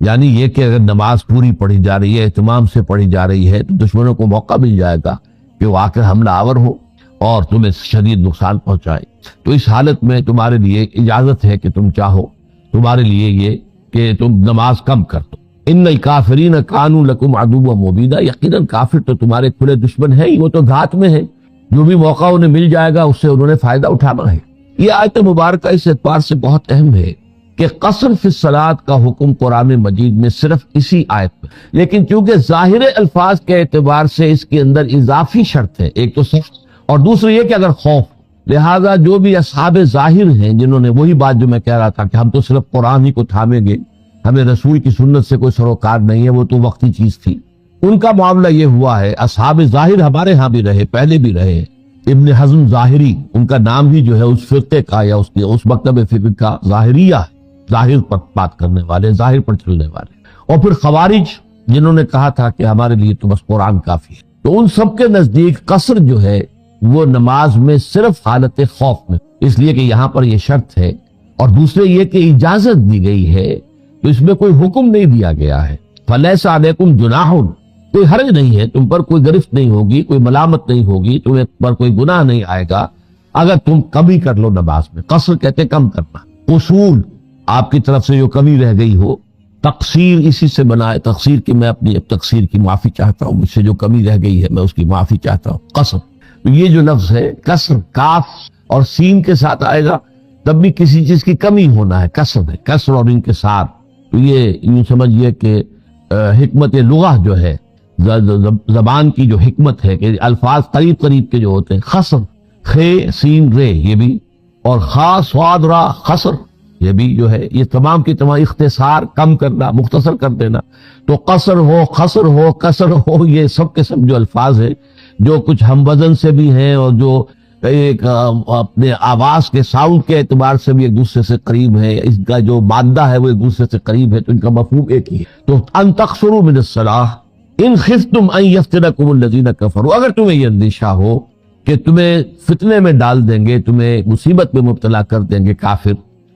یعنی یہ کہ اگر نماز پوری پڑھی جا رہی ہے، اہتمام سے پڑھی جا رہی ہے، تو دشمنوں کو موقع مل جائے گا کہ وہ آ کر حملہ آور ہو اور تمہیں شدید نقصان پہنچائے۔ تو اس حالت میں تمہارے لیے اجازت ہے کہ تم چاہو، تمہارے لیے یہ کہ تم نماز کم کر دو۔ ان الکافرین کانوا لکم عدوا مبینا، یقیناً کافر تو تمہارے کھلے دشمن ہیں ہی، وہ تو گھات میں ہے، جو بھی موقع انہیں مل جائے گا اس سے انہوں نے فائدہ اٹھانا ہے۔ یہ آیت مبارکہ اس اعتبار سے بہت اہم ہے کہ قصر فی الصلاۃ کا حکم قرآن مجید میں صرف اسی آیت میں، لیکن چونکہ ظاہر الفاظ کے اعتبار سے اس کے اندر اضافی شرط ہے، ایک تو صرف اور دوسری یہ کہ اگر خوف، لہذا جو بھی اصحاب ظاہر ہیں جنہوں نے وہی بات جو میں کہہ رہا تھا کہ ہم تو صرف قرآن ہی کو تھامیں گے، ہمیں رسول کی سنت سے کوئی سروکار نہیں ہے، وہ تو وقتی چیز تھی، ان کا معاملہ یہ ہوا ہے۔ اصحاب ظاہر ہمارے ہاں بھی رہے، پہلے بھی رہے، ابن حزم ظاہری، ان کا نام بھی جو ہے اس فرقے کا یا اس مکتب فکر کا ظاہریہ ہے، ظاہر پر بات کرنے والے، ظاہر پر چلنے والے، اور پھر خوارج جنہوں نے کہا تھا کہ ہمارے لیے تو بس قرآن کافی ہے۔ تو ان سب کے نزدیک قصر جو ہے وہ نماز میں صرف حالت خوف میں، اس لیے کہ یہاں پر یہ شرط ہے، اور دوسرے یہ کہ اجازت دی گئی ہے، تو اس میں کوئی حکم نہیں دیا گیا ہے۔ فَلَيْسَ عَلَيْكُمْ جُنَاحٌ، کوئی حرج نہیں ہے، تم پر کوئی گرفت نہیں ہوگی، کوئی ملامت نہیں ہوگی، تمہیں پر کوئی گناہ نہیں آئے گا اگر تم کمی کر لو نماز میں۔ قصر کہتے کم کرنا، قصور آپ کی طرف سے جو کمی رہ گئی ہو، تقصیر اسی سے بنا ہے، تقصیر کی میں اپنی تقصیر کی معافی چاہتا ہوں، مجھ سے جو کمی رہ گئی ہے میں اس کی معافی چاہتا ہوں۔ قصر، تو یہ جو لفظ ہے قصر کاف اور سین کے ساتھ آئے گا تب بھی کسی چیز کی کمی ہونا ہے، قصر ہے، قصر اور ان کے ساتھ، تو یہ یوں سمجھیے کہ حکمت لغہ جو ہے، زبان کی جو حکمت ہے کہ الفاظ قریب قریب کے جو ہوتے ہیں، خصر، خے سین رے یہ بھی، اور خا صاد را خصر یہ بھی جو ہے، یہ تمام کی تمام اختصار، کم کرنا، مختصر کر دینا۔ تو قصر ہو، خصر ہو، قصر ہو، یہ سب کے سب جو الفاظ ہیں جو کچھ ہم وزن سے بھی ہیں اور جو ایک اپنے آواز کے ساؤنڈ کے اعتبار سے بھی ایک دوسرے سے قریب ہے، اس کا جو مادہ ہے وہ ایک دوسرے سے قریب ہے، تو ان کا مفہوم ایک ہی ہے۔ تو ان تقصروا من الصلاۃ ان خفتم ان یفتنکم الذین کفروا، اگر تمہیں یہ اندیشہ ہو کہ تمہیں فتنے میں ڈال دیں گے، تمہیں مصیبت میں مبتلا کر دیں گے کافر،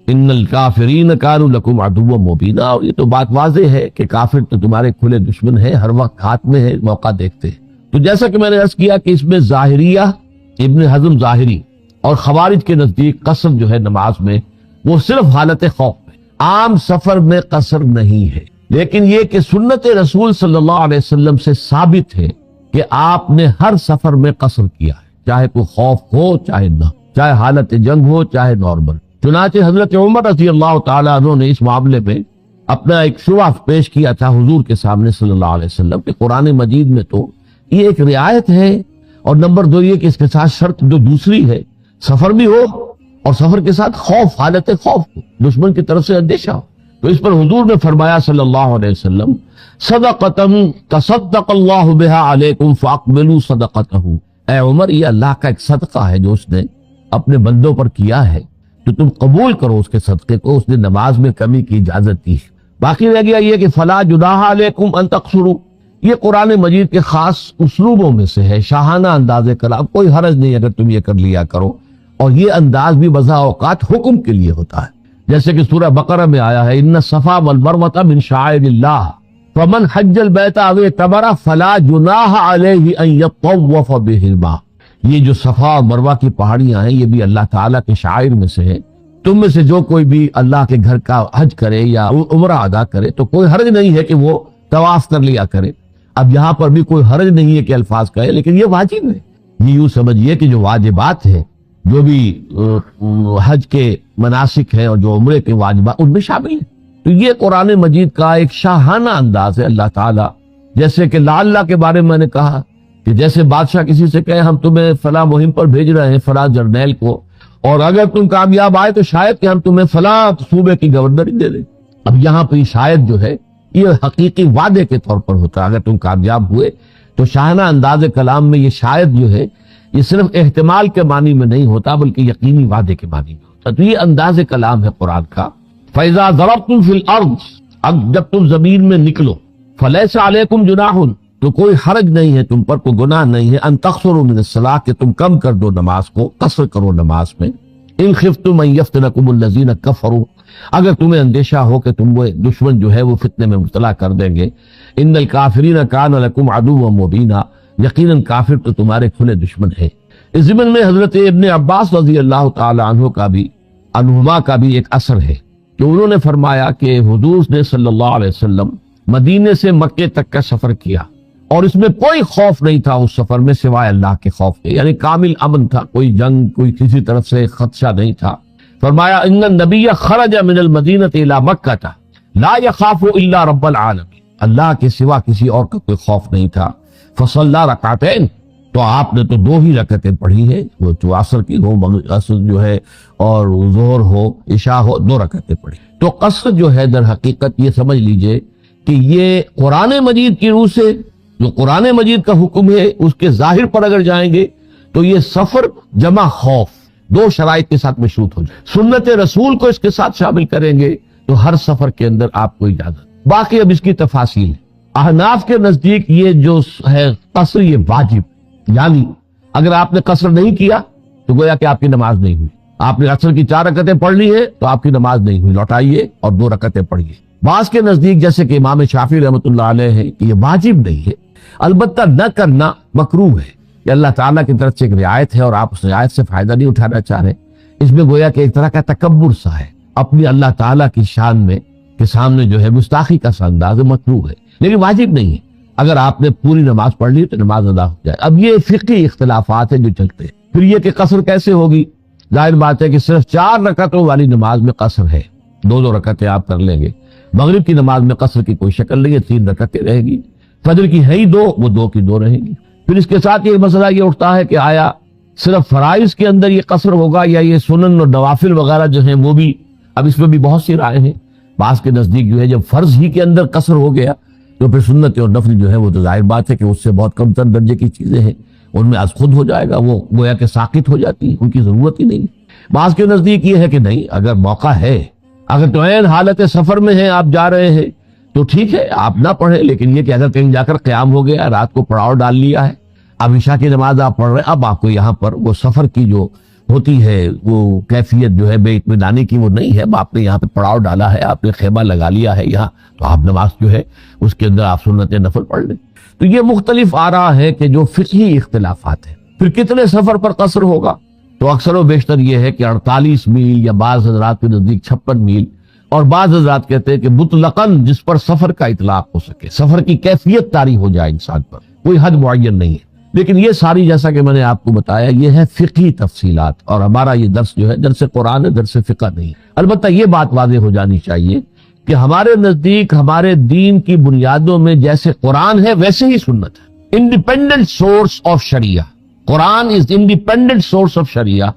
ان الکافرین کانوا لکم عدوا مبینا، اور یہ تو بات واضح ہے کہ کافر تو تمہارے کھلے دشمن ہیں، ہر وقت ہاتھ میں ہے، موقع دیکھتے ہیں۔ تو جیسا کہ میں نے عرض کیا کہ اس میں ظاہریہ، ابن حزم ظاہری اور خوارج کے نزدیک قصر جو ہے نماز میں وہ صرف حالت خوف میں، عام سفر میں قصر نہیں ہے، لیکن یہ کہ سنت رسول صلی اللہ علیہ وسلم سے ثابت ہے کہ آپ نے ہر سفر میں قصر کیا ہے، چاہے کوئی خوف ہو چاہے نہ، چاہے حالت جنگ ہو چاہے نارمل۔ چنانچہ حضرت عمر رضی اللہ تعالیٰ عنہ نے اس معاملے میں اپنا ایک شبہ پیش کیا تھا حضور کے سامنے صلی اللہ علیہ وسلم کہ قرآن مجید میں تو یہ ایک رعایت ہے، اور نمبر دو یہ کہ اس کے ساتھ شرط جو دوسری ہے، سفر بھی ہو اور سفر کے ساتھ خوف، حالت خوف ہو، دشمن کی طرف سے اندیشہ ہو۔ تو اس پر حضور نے فرمایا صلی اللہ علیہ وسلم صدقۃ تصدق اللہ بہا علیکم فاقبلوا صدقتہ، اے عمر یہ اللہ کا ایک صدقہ ہے جو اس نے اپنے بندوں پر کیا ہے، تو تم قبول کرو اس کے صدقے کو، اس نے نماز میں کمی کی اجازت دی ہے۔ باقی رہ گیا یہ کہ فلا جناح علیکم ان تقصروا، یہ قرآن مجید کے خاص اسلوبوں میں سے ہے، شاہانہ انداز کلام، کوئی حرج نہیں اگر تم یہ کر لیا کرو، اور یہ انداز بھی بسا اوقات حکم کے لیے ہوتا ہے، جیسے کہ سورہ بقرہ میں آیا ہے ان الصفا والمروۃ من شعائر اللہ فمن حج البیت او اعتمر فلا جناح علیہ ان یطوف بہما، یہ جو صفا اور مروہ کی پہاڑیاں ہیں یہ بھی اللہ تعالیٰ کے شعائر میں سے ہیں، تم میں سے جو کوئی بھی اللہ کے گھر کا حج کرے یا عمرہ ادا کرے تو کوئی حرج نہیں ہے کہ وہ طواف کر لیا کرے۔ اب یہاں پر بھی کوئی حرج نہیں ہے کہ الفاظ کہے، لیکن یہ واجب ہے، یہ یوں سمجھیے کہ جو واجبات ہیں، جو بھی حج کے مناسک ہیں اور جو عمرے کے واجبات ان میں شامل ہیں، تو یہ قرآن مجید کا ایک شاہانہ انداز ہے۔ اللہ تعالیٰ جیسے کہ لا اللہ کے بارے میں نے کہا کہ جیسے بادشاہ کسی سے کہے ہم تمہیں فلاں مہم پر بھیج رہے ہیں فلاں جرنیل کو، اور اگر تم کامیاب آئے تو شاید کہ ہم تمہیں فلاں صوبے کی گورنری دے دیں۔ اب یہاں پہ شاید جو ہے یہ حقیقی وعدے کے طور پر ہوتا ہے، اگر تم کامیاب ہوئے تو شاہانہ انداز کلام میں یہ شاید جو ہے یہ صرف احتمال کے معنی میں نہیں ہوتا بلکہ یقینی وعدے کے معنی میں ہوتا ہے۔ تو یہ انداز کلام ہے قرآن کا۔ فَإِذَا ضَرَبْتُمْ فِي الْأَرْضِ، اب جب تم زمین میں نکلو، فَلَيْسَ عَلَيْكُمْ جُنَاحٌ، تو کوئی حرج نہیں ہے تم پر، کوئی گناہ نہیں ہے، ان تقصروا من الصلاۃ، کہ تم کم کر دو نماز کو، قصر کرو نماز میں، ان خفتم ان یفتنکم الذین کفروا، اگر تمہیں اندیشہ ہو کہ تم وہ دشمن جو ہے وہ فتنے میں مبتلا کر دیں گے، ان الکافرین کان لکم عدوا مبینا، یقیناً کافر تو تمہارے کھلے دشمن ہے۔ اس ضمن میں حضرت ابن عباس رضی اللہ تعالی عنہما کا بھی ایک اثر ہے کہ انہوں نے فرمایا کہ حضور نے صلی اللہ علیہ وسلم مدینے سے مکے تک کا سفر کیا اور اس میں کوئی خوف نہیں تھا اس سفر میں سوائے اللہ کے خوف کے، یعنی کامل امن تھا، کوئی جنگ، کوئی کسی طرف سے خدشہ نہیں تھا۔ فرمایا ان النبی خرج من المدینہ الی مکہ لا یخاف الا رب العالمین، اللہ کے سوا کسی اور کا کوئی خوف نہیں تھا۔ فصلی رکعتین، تو آپ نے تو 2 ہی رکعتیں پڑھی ہے، وہ جو عصر کی ہو، عصر جو ہے اور ظہر ہو، عشاء ہو، 2 رکعتیں پڑھی۔ تو قصر جو ہے در حقیقت یہ سمجھ لیجئے کہ یہ قرآن مجید کی روح سے جو قرآن مجید کا حکم ہے اس کے ظاہر پر اگر جائیں گے تو یہ سفر جمع خوف 2 شرائط کے ساتھ مشروط ہو جائے۔ سنت رسول کو اس کے ساتھ شامل کریں گے تو ہر سفر کے اندر آپ کو اجازت۔ باقی اب اس کی تفاصیل ہے۔ احناف کے نزدیک یہ جو ہے قصر، یہ واجب، یعنی اگر آپ نے قصر نہیں کیا تو گویا کہ آپ کی نماز نہیں ہوئی۔ آپ نے عصر کی 4 رکعتیں پڑھ لی ہے تو آپ کی نماز نہیں ہوئی، لوٹائیے اور 2 رکعتیں پڑھیے۔ بعض کے نزدیک جیسے کہ امام شافعی رحمۃ اللہ علیہ ہے کہ یہ واجب نہیں ہے، البتہ نہ کرنا مکروہ ہے، کہ اللہ تعالیٰ کی طرف سے ایک رعایت ہے اور آپ اس رعایت سے فائدہ نہیں اٹھانا چاہ رہے۔ اس میں گویا کہ ایک طرح کا تکبر سا ہے اپنی اللہ تعالیٰ کی شان میں، کے سامنے جو ہے گستاخی کا سا انداز مکروہ ہے، لیکن واجب نہیں ہے۔ اگر آپ نے پوری نماز پڑھ لی تو نماز ادا ہو جائے۔ اب یہ فقہی اختلافات ہیں جو چلتے ہیں۔ پھر یہ کہ قصر کیسے ہوگی؟ ظاہر بات ہے کہ صرف 4 رکعتوں والی نماز میں قصر ہے، 2 رکعتیں آپ کر لیں گے۔ مغرب کی نماز میں قصر کی کوئی شکل نہیں ہے، 3 رکعتیں رہے گی۔ فجر کی ہے ہی 2، وہ 2 کی 2 رہیں گی۔ پھر اس کے ساتھ یہ مسئلہ یہ اٹھتا ہے کہ آیا صرف فرائض کے اندر یہ قصر ہوگا یا یہ سنن اور نوافل وغیرہ جو ہیں وہ بھی؟ اب اس میں بھی بہت سی رائے ہیں۔ بعض کے نزدیک جو ہے جب فرض ہی کے اندر قصر ہو گیا تو پھر سنت اور نفل جو ہے وہ تو ظاہر بات ہے کہ اس سے بہت کم تر درجے کی چیزیں ہیں، ان میں از خود ہو جائے گا، وہ گویا کہ ساقط ہو جاتی ہیں، ان کی ضرورت ہی نہیں۔ بعض کے نزدیک یہ ہے کہ نہیں، اگر موقع ہے، اگر تو عین حالت سفر میں ہیں، آپ جا رہے ہیں تو ٹھیک ہے آپ نہ پڑھیں، لیکن یہ کہ اگر کہیں جا کر قیام ہو گیا، رات کو پڑاؤ ڈال لیا ہے، اب عشاء کی نماز آپ پڑھ رہے ہیں، اب آپ کو یہاں پر وہ سفر کی جو ہوتی ہے وہ کیفیت جو ہے بے اطمینانی کی وہ نہیں ہے، آپ نے یہاں پہ پڑاؤ ڈالا ہے، آپ نے خیمہ لگا لیا ہے یہاں، تو آپ نماز جو ہے اس کے اندر آپ سنت نفل پڑھ لیں۔ تو یہ مختلف آراء ہے کہ جو فقہی اختلافات ہیں۔ پھر کتنے سفر پر قصر ہوگا؟ تو اکثر و بیشتر یہ ہے کہ 48 میل یا بعض حضرات کے نزدیک 56 میل، اور بعض حضرات کہتے ہیں کہ مطلقاً جس پر سفر کا اطلاق ہو سکے، سفر کی کیفیت طاری ہو جائے انسان پر، کوئی حد معین نہیں ہے۔ لیکن یہ ساری جیسا کہ میں نے آپ کو بتایا یہ ہے فقہی تفصیلات، اور ہمارا یہ درس جو ہے درس قرآن ہے، درس فقہ نہیں۔ البتہ یہ بات واضح ہو جانی چاہیے کہ ہمارے نزدیک ہمارے دین کی بنیادوں میں جیسے قرآن ہے ویسے ہی سنت ہے۔ انڈیپینڈنٹ سورس آف شریعہ، Quran is independent source of شریعہ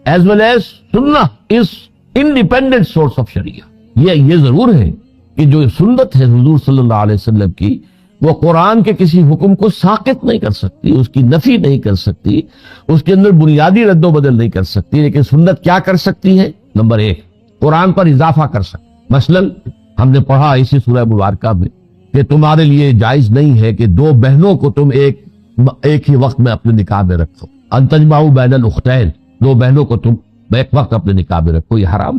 ایز ویل ایز سنہ از انڈیپینڈنٹ سورس آف شریعہ۔ یہ ضرور ہے کہ جو سنت ہے حضور صلی اللہ علیہ وسلم کی، وہ قرآن کے کسی حکم کو ساقط نہیں کر سکتی، اس کی نفی نہیں کر سکتی، اس کے اندر بنیادی رد و بدل نہیں کر سکتی، لیکن سنت کیا کر سکتی ہے؟ نمبر 1، قرآن پر اضافہ کر سکتی۔ مثلا ہم نے پڑھا اسی سورہ مبارکہ میں کہ تمہارے لیے جائز نہیں ہے کہ 2 بہنوں کو تم ایک ہی وقت میں اپنے نکاح میں رکھو، ان تجمعوا بین الاختین، 2 بہنوں کو تم ایک وقت اپنے نکاح میں رکھو، یہ حرام۔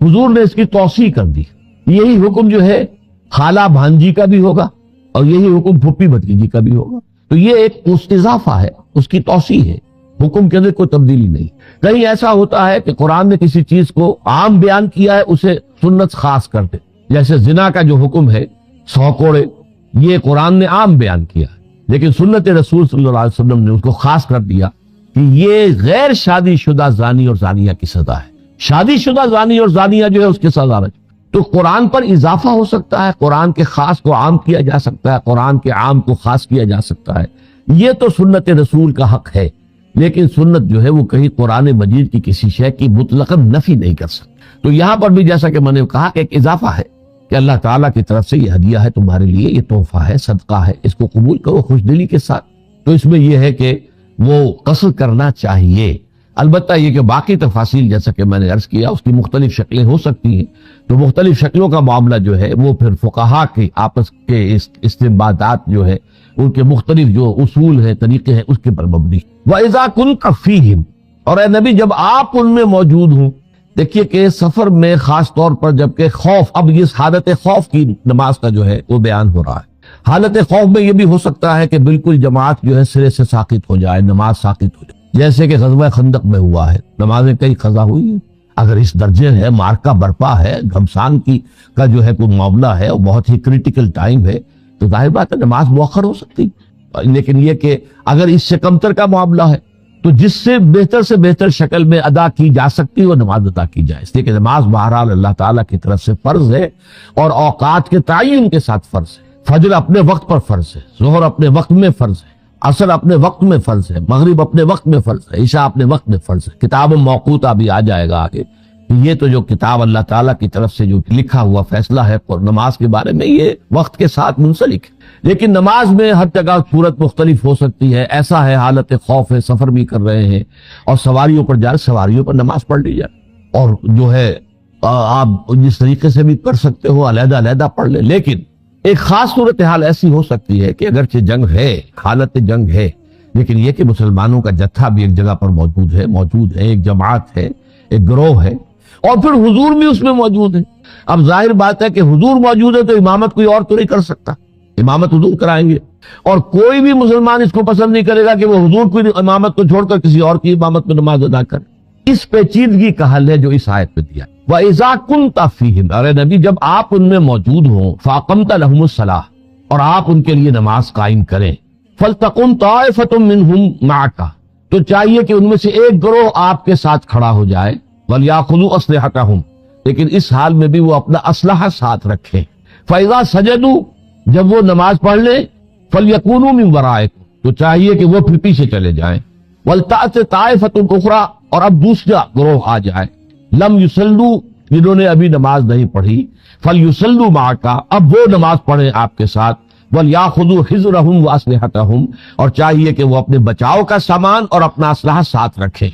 حضور نے اس کی توسیع کر دی۔ یہی حکم جو ہے خالہ بھانجی کا بھی ہوگا اور یہی حکم پھپھی بھتیجی کا بھی ہوگا۔ تو یہ ایک اس اضافہ ہے، اس کی توسیع ہے، حکم کے اندر کوئی تبدیلی نہیں۔ کہیں ایسا ہوتا ہے کہ قرآن نے کسی چیز کو عام بیان کیا ہے، اسے سنت خاص کر دے، جیسے زنا کا جو حکم ہے 100 کوڑے، یہ قرآن نے عام بیان کیا ہے، لیکن سنت رسول صلی اللہ علیہ وسلم نے اس کو خاص کر دیا کہ یہ غیر شادی شدہ زانی اور زانیہ کی سزا ہے، شادی شدہ زانی اور زانیہ جو ہے اس کی سزا ہے۔ تو قرآن پر اضافہ ہو سکتا ہے، قرآن کے خاص کو عام کیا جا سکتا ہے، قرآن کے عام کو خاص کیا جا سکتا ہے، یہ تو سنت رسول کا حق ہے۔ لیکن سنت جو ہے وہ کہیں قرآن مجید کی کسی شے کی مطلقاً نفی نہیں کر سکتی۔ تو یہاں پر بھی جیسا کہ میں نے کہا کہ ایک اضافہ ہے کہ اللہ تعالیٰ کی طرف سے یہ ہدیہ ہے تمہارے لیے، یہ تحفہ ہے، صدقہ ہے، اس کو قبول کرو خوش دلی کے ساتھ۔ تو اس میں یہ ہے کہ وہ قصر کرنا چاہیے۔ البتہ یہ کہ باقی تفاصیل جیسا کہ میں نے عرض کیا اس کی مختلف شکلیں ہو سکتی ہیں، تو مختلف شکلوں کا معاملہ جو ہے وہ پھر فقہا کے آپس کے استنباطات جو ہے ان کے مختلف جو اصول ہیں، طریقے ہیں، اس کے پر مبنی۔ وَإِذَا كُنْتَ فِيهِمْ، اور اے نبی جب آپ ان میں موجود ہوں، دیکھیے کہ سفر میں خاص طور پر جبکہ خوف، اب اس حالت خوف کی نماز کا جو ہے وہ بیان ہو رہا ہے۔ حالت خوف میں یہ بھی ہو سکتا ہے کہ بالکل جماعت جو ہے سرے سے ساقط ہو جائے، نماز ساقط ہو جائے، جیسے کہ غزوہ خندق میں ہوا ہے، نمازیں کئی قضا ہوئی ہیں۔ اگر اس درجے ہے، مارکا برپا ہے، گھمسان کا جو ہے کوئی معاملہ ہے اور بہت ہی کریٹیکل ٹائم ہے، تو ظاہر بات ہے نماز مؤخر ہو سکتی، لیکن یہ کہ اگر اس سے کمتر کا معاملہ ہے تو جس سے بہتر شکل میں ادا کی جا سکتی وہ نماز ادا کی جائے، اس لیے کہ نماز بہرحال اللہ تعالیٰ کی طرف سے فرض ہے اور اوقات کے تعین کے ساتھ فرض ہے۔ فجر اپنے وقت پر فرض ہے، ظہر اپنے وقت میں فرض ہے، عصر اپنے وقت میں فرض ہے، مغرب اپنے وقت میں فرض ہے، عشاء اپنے وقت میں فرض ہے۔ کتاب موقوتہ بھی آ جائے گا آگے، یہ تو جو کتاب اللہ تعالیٰ کی طرف سے جو لکھا ہوا فیصلہ ہے نماز کے بارے میں، یہ وقت کے ساتھ منسلک ہے۔ لیکن نماز میں ہر جگہ صورت مختلف ہو سکتی ہے، ایسا ہے حالت خوف ہے، سفر بھی کر رہے ہیں اور سواریوں پر جا رہے، سواریوں پر نماز پڑھ لی جائے، اور جو ہے آپ جس طریقے سے بھی کر سکتے ہو علیحدہ پڑھ لیں۔ لیکن ایک خاص صورتحال ایسی ہو سکتی ہے کہ اگرچہ جنگ ہے، حالت جنگ ہے، لیکن یہ کہ مسلمانوں کا جتھا بھی ایک جگہ پر موجود ہے، ایک جماعت ہے، ایک گروہ ہے، اور پھر حضور بھی اس میں موجود ہے۔ اب ظاہر بات ہے کہ حضور موجود ہے تو امامت کوئی اور تو نہیں کر سکتا، امامت حضور کرائیں گے، اور کوئی بھی مسلمان اس کو پسند نہیں کرے گا کہ وہ حضور کی امامت کو چھوڑ کر کسی اور کی امامت میں نماز ادا کرے۔ اس پیچیدگی کا حل ہے جو اس آیت میں دیا۔ وَإِذَا كُنْتَ فِيهِمْ، ارے نبی جب آپ ان میں موجود ہوں، فَأَقَمْتَ لَهُمُ الصَّلَاةَ، اور آپ ان کے لیے نماز قائم کریں، فَلْتَقُمْ طَائِفَةٌ مِّنْهُمْ مَعَكَ، تو چاہیے کہ ان میں سے ایک گروہ آپ کے ساتھ کھڑا ہو جائے، وَلْيَأْخُذُوا أَسْلِحَتَهُمْ، لیکن اس حال میں بھی وہ اپنا اسلحہ ساتھ رکھیں، فَإِذَا سَجَدُوا، جب وہ نماز پڑھ لیں، فَلْيَكُونُوا مِنْ وَرَائِكُمْ، تو چاہیے کہ وہ پھر پیچھے چلے جائیں، وَلْتَأْتِ طَائِفَةٌ أُخْرَىٰ، اور اب دوسرا گروہ آ جائے، لم یصلوا، جنہوں نے ابھی نماز نہیں پڑھی، فلیصلوا معک، اب وہ نماز پڑھیں آپ کے ساتھ، ولیاخذوا حذرهم واسلحتهم، اور چاہیے کہ وہ اپنے بچاؤ کا سامان اور اپنا اسلحہ ساتھ رکھیں۔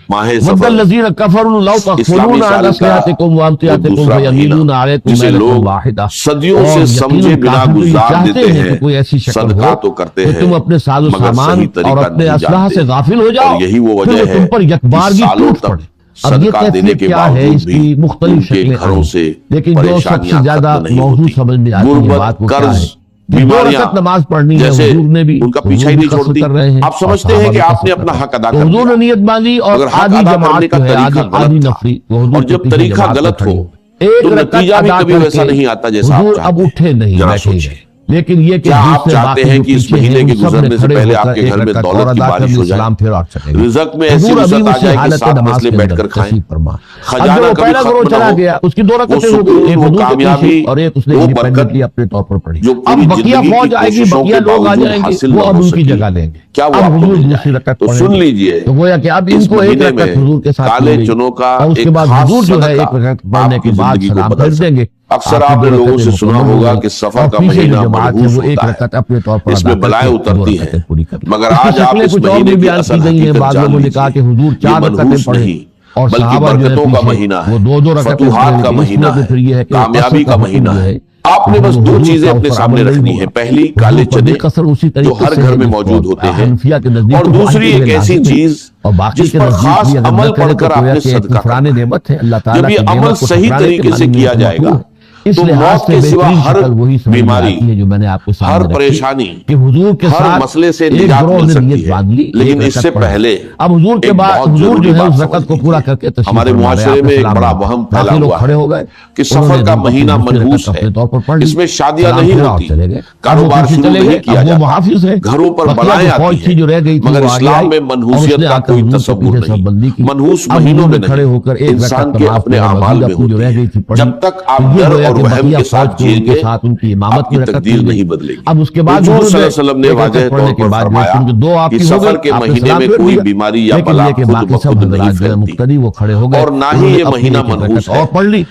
ود الذین کفروا لو تغفلون عن اسلحتکم وامتعتکم فیمیلون علیکم میلۃ واحدہ، صدیوں سے سمجھے بنا گزار دیتے ہیں، کوئی ایسی شکل صدقہ ہو تو کرتے کہ ہیں تم اپنے ساز و سامان اور اپنے اسلحہ سے غافل ہو جاؤ، یہی وہ وجہ پھر ہے تم پر یکبارگی ٹوٹ پڑے۔ اب یہ صدقہ دینے کیفیت کے کیا ہے، باوجود اس کی بھی مختلف ان کے شکلیں گھروں سے لیکن جو سب سے زیادہ موضوع سمجھ میں آتی ہے بات وہ کیا ہے، دو رکعت نماز پڑھنی ہے، حضور نے بھی ان کا پیچھا ہی نہیں چھوڑتی۔ کر رہے ہیں، آپ سمجھتے ہیں کہ آپ نے اپنا حق ادا کر دیا، حضور نے نیت باندھی اور مگر حق آدھی ادا جماعت کرنے کا جو ہے طریقہ آدھی غلط تھا، نفری وہ حضور اور کے جب پیچھے طریقہ جماعت میں غلط کھڑی ہو ہوئی۔ ایک تو رکعت نتیجہ بھی ادا کبھی کر ویسا کے نہیں آتا جیسا آپ حضور چاہتے اب ہیں۔ اٹھے نہیں، ذرا بیٹھے سوچیں، گئے، لیکن یہ کہ کیا آپ دوسرے چاہتے باقی ہیں جو کہ اس پیچھے مہینے ہیں کے ان سب گزرنے نے سے کھڑے پہلے ہو آپ کر کے ایک گھر میں رکعت دولت اور کی ادا کر بارش لی، ہو جائے، سلام پھر اور چلے گئے۔ رزق میں ایسی حضور ابھی وسعت آ اسی جائے کہ حالت ساتھ نماز فصلیں کے بیٹھ اندر کر کھائیں، تشریف فرما۔ اب خزانہ جو کبھی پہلا ختم گروہ نہ چلا ہو، گیا اس کی دو وہ رکعتیں ہو گئی، سکون، ایک وہ حضور کے کامیابی، پیچھے اور ایک اس نے وہ انڈیپینڈنٹلی برکت اپنے طور پر پڑھی۔ جو اب پوری بقیہ زندگی فوج کی آئے گی، کوششوں بقیہ کے لوگ آ باوجود جائیں گے، حاصل وہ نہ اب ہو ان کی سکی، جگہ لیں گے، کیا وہ اب آپ کو حضور مل دوسری جائے؟ رکعت تو پڑھیں سن گے، لیجئے، تو گویا کہ اب ان اس کو ایک مہینے رکعت میں حضور کے ساتھ کالے مل گئی، چنوں کا اور اس کے ایک بعد خاص حضور جو ہے صدقہ ایک رکعت پڑھنے آپ کے کی بعد زندگی کو سلام بدل پھیر دیں گے۔ اکثر آپ کی آپ نے دو لوگوں رکعتیں سے سنا مکمل ہو ہوگا گئی، کہ سفر اور کا پیچھے مہینہ جو جماعت ہے منحوس وہ ایک ہوتا ہے، رکعت اپنے طور پر اس ادا میں کر بلائیں کے دو اترتی رکعتیں ہیں، پوری کر لی۔ مگر اس کی آج آپ شکلیں اس کچھ اور مہینے بھی کی بیان اصل کی گئی ہیں، حقیقت بعض جان لوگوں نے کہا لیجئے، کہ حضور یہ 4 رکعتیں منحوس پڑھے نہیں اور بلکہ صحابہ جو ہے برکتوں کا پیچھے مہینہ ہے، وہ 2 رکعتیں فتوحات پڑھے، کا لیکن اس مہینہ میں تو ہے، پھر یہ ہے کہ کامیابی قصر کا کا مہینہ حکم جو ہے۔ ہے آپ نے بس وہ دو حضور چیزیں کا اپنے اوپر سامنے عمل نہیں رکھنی ہوا۔ ہیں، پہلی حضور کالے پر بھی چنے قصر اسی جو طریقے ہر سے گھر ہے میں جس موجود کو ہوتے ہیں، حنفیہ کے نزدیک اور تو دوسری واجب ایک ہے، ایسی لازم ہے، چیز اور باقی جس کے پر نزدیک خاص بھی اگر نہ عمل کرے پڑھ تو کر آپ گویا نے کہ ایک صدقہ کفران کرنا ہے۔ نعمت ہے، اللہ جب تعالیٰ یہ کی عمل نعمت کو صحیح ٹھکرانے کے طریقے سے معنی میں کیا تو جائے گا مکروہ ہے۔ اس تو لحاظ موت سے کے سوا بہترین ہر شکل وہی سمجھ میں بیماری، آتی ہے جو میں نے آپ کو ہر سامنے رکھی پریشانی، کہ حضور کے ہر ساتھ مسئلے سے ایک نجات گروہ مل نے سکتی نیت ہے، باندھ لی، لیکن ایک اس سے رکعت پڑھ لی۔ پہلے اب حضور کے ایک بعد بہت حضور ضروری جو ہے بات اس سمجھ رکعت کو پورا لیجیے۔ کر کے تشریف ہمارے فرما رہے ہیں، معاشرے آپ میں ایک سلام بڑا علیکم، وہم پھیلا باقی لوگ ہوا کھڑے ہے ہو گئے کہ انہوں سفر نے کا اپنی مہینہ دوسری رکعت منحوس ہے، اپنے طور پر پڑھ لی، اس میں شادیاں سلام نہیں پھیرا اور ہوتی، چلے گئے۔ اب وہ کاروبار پیچھے شروع چلے نہیں گئے، کیا اب وہ جاتا، محافظ ہے، گھروں پر بقیہ بلائیں جو فوج آتی تھی ہیں، جو رہ گئی تھی مگر وہ آگے اسلام آئی میں اور اس منحوسیت نے کا آ کر کوئی حضور کے تصور پیچھے نہیں، سب بندی کی۔ منحوس اب مہینوں حضور میں نے کھڑے ہو کر نہیں، ایک انسان رکعت کے نماز اپنے پڑھی، اعمال مزید میں اپنی جو ہوتی رہ ہے۔ گئی تھی پڑھی۔ جب تک آپ تو یہ ڈر گویا اور کہ وہم بقیہ کے فوج ساتھ کو ان جئیں کے گے، ساتھ ان کی امامت آپ کی میں رکعت تقدیر مل گئی۔ نہیں بدلے گی۔ اب اس کے بعد حضور حضور صلی نے اللہ علیہ وسلم نے ایک واضح رکعت پڑھنے طور کے پر بعد جو فرمایا چونکہ 2 آپ کہ کی ہو سفر گئی، کے آپ نے مہینے سلام میں پھیر کوئی دیا، بیماری یا لیکن بلا یہ کہ خود باقی سب بخود نہیں حضرات جو ہے پھیلتی، مقتدی وہ کھڑے ہو گئے، اور نہ ہی انہوں نے یہ اپنی مہینہ ایک منحوس رکعت ہے۔ اور پڑھ لی